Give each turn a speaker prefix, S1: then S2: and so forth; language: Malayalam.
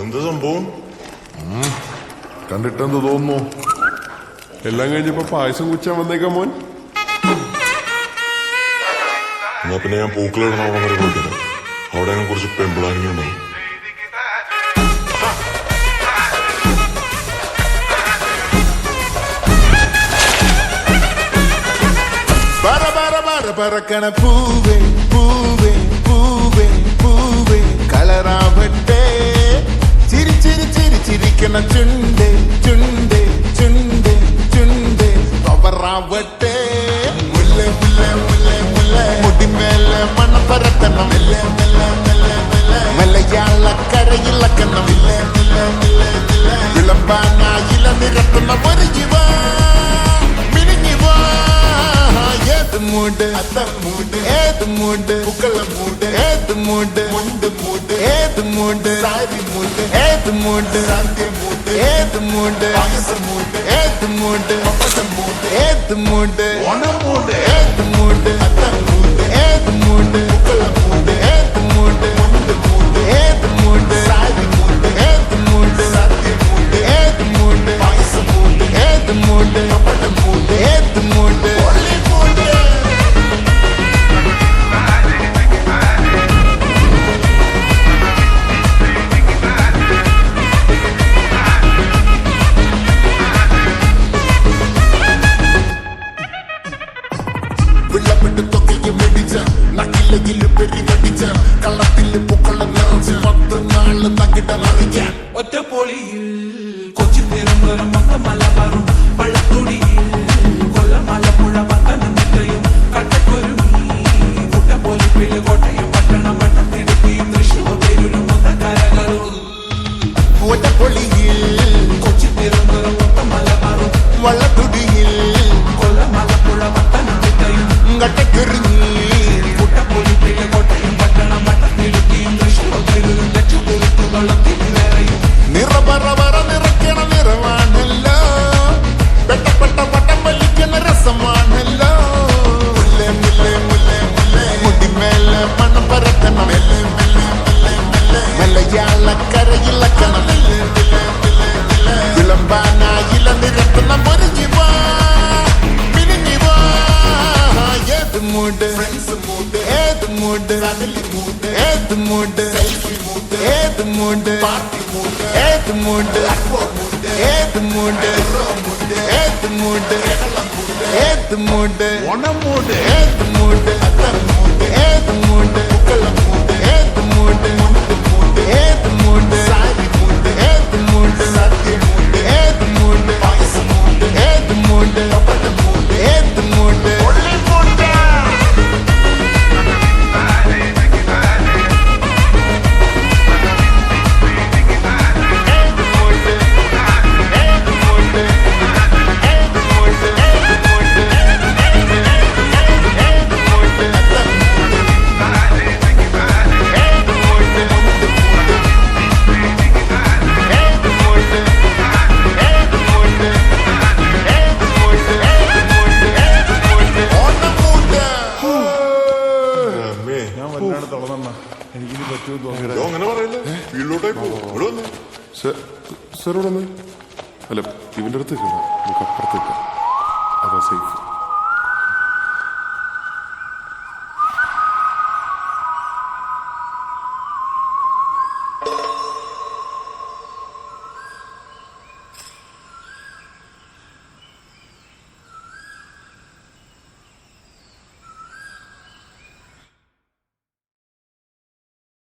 S1: എന്താ സംഭവം?
S2: കണ്ടിട്ടെന്ത് തോന്നുന്നു? എല്ലാം കഴിഞ്ഞപ്പോ പായസം കുച്ചാൻ വന്നേക്കാം മോൻ.
S1: എന്നാ പിന്നെ ഞാൻ പൂക്കളിടണ അവിടെ വരെ പോയിട്ടില്ല. അവിടെ കുറച്ച് പെമ്പിളാങ്ങി ഉണ്ടാവും.
S3: പറക്കണ പൂവേ പൂവേ പൂവേ പൂവേ കളറാവട്ടെ ചിരി ചിരി ചിരി ചിരിക്കണ ചുണ്ട് ചുണ്ട് ചുണ്ട് ചുണ്ട് പവറാവട്ടെ മുല്ല മുല്ല മുല്ല മുല്ല മുടിമേലെ മണം പരത്തണം മെല്ലെ മെല്ലെ മെല്ലെ മെല്ലെ മലയാള കരയിലക്കണം മെല്ലെ മെല്ലെ മെല്ലെ മെല്ലെ വിളമ്പാനായില നിരത്തുന്ന ഒരു ജീവ മൂട് അത്തം മൂട് ഏത് മൂട് പൂക്കള മൂട് ഏത് മൂട് മുണ്ട് മൂട് ഏത് മൂട് സാരി മൂട് ഏത് മൂട് സദ്യ മൂട് ഏത് മൂട് പായസം മൂട് ഏത് മൂട് പപ്പടം മൂട് ഏത് മൂട് ഓണം മൂട് ഏത് മൂട് അത്തം മൂട് ഏത് മൂട് പൂക്കള മൂട് ഏത് മൂട് മുണ്ട് മൂട് ഏത് മൂട് സാരി മൂട് ഏത് മൂട് സദ്യ മൂട് ഏത് മൂട് പായസം മൂട് ഏത് മൂട് പപ്പടം മൂട് ഏത് മൂട്
S4: ഒറ്റപ്പൊളിയിൽ കൊച്ചി തിരുവനന്തപുരം മലബാറും പള്ളത്തൊടിയിൽ കൊല്ലമലപ്പുഴ പത്തനംതിട്ടയും കട്ടക്കൊരുങ്ങി കുട്ടപ്പൊലിപ്പില് കോട്ടയം പട്ടണം പട്ടത്തിടുക്കിയും തൃശ്ശൂർ പേരൂരും മുതക്കരകളും
S3: ഒറ്റപ്പൊളിയിൽ
S4: കൊച്ചി തിരുവനന്തപുരം മലബാറും
S3: വള്ളത്തുടിയിൽ
S4: കൊല്ലമലപ്പുഴ പത്തനംതിട്ടയും
S3: കട്ടക്കൊരുങ്ങി
S4: കുട്ടപ്പൊലിപ്പില് കോട്ടയം പട്ടണം പട്ടത്തിടുക്കിയും തൃശ്ശൂർ പേരൂരും ലക്ഷത്തിരുത്തുകളത്തിൽ
S3: നിറപറ നിറയ്ക്കണ നിറമാണല്ലോ പെട്ടപ്പെട്ട വട്ടം വലിക്കുന്ന രസമാണല്ലോ മുല്ലേ മുല്ലേ മുല്ലേ മുല്ലേ മുടിമേലെ മണം പരത്തണം മെല്ലെ മെല്ലെ മെല്ലെ മെല്ലെ മലയാള കരയിലക്കണം മെല്ലെ മെല്ലെ മെല്ലെ മെല്ലെ വിളമ്പാനായില നിരത്തുന്ന ഒരു ജീവ മിനിഞ്ഞിവ ഏത് മൂട് ഫ്രണ്ട്സ് മൂട് ഏത് മൂട് ഫാമിലി മൂട് ഏത് മൂട് സെൽഫി മൂട് ഏത് മൂട് പാർട്ടി മൂട് ഏത് മൂട് ഏത് മൂട് ഏത് മൂട് ഏത് മൂട് ഓണം മൂട് ഏത് മൂട് അത്തം മൂട് ഏത് മൂട് പൂക്കള മൂട് ഏത് മൂട് മുണ്ട് മൂട് ഏത് മൂട് സാരി മൂട് ഏത് മൂട് സദ്യ മൂട് ഏത് മൂട് പായസം മൂട് ഏത് മൂട് പപ്പടം മൂട് ഏത് മൂട്
S2: എനിക്കിനി പറ്റുമോ തോന്നുന്നു.
S1: അങ്ങനെ പറയല്ലേ, ഫീൽഡിലോട്ടായി പോകും.
S2: സാറോടൊന്ന് അല്ല ഇവന്റെ അടുത്ത് നമുക്ക് അപ്പുറത്തേക്ക് അതാ സേഫ്.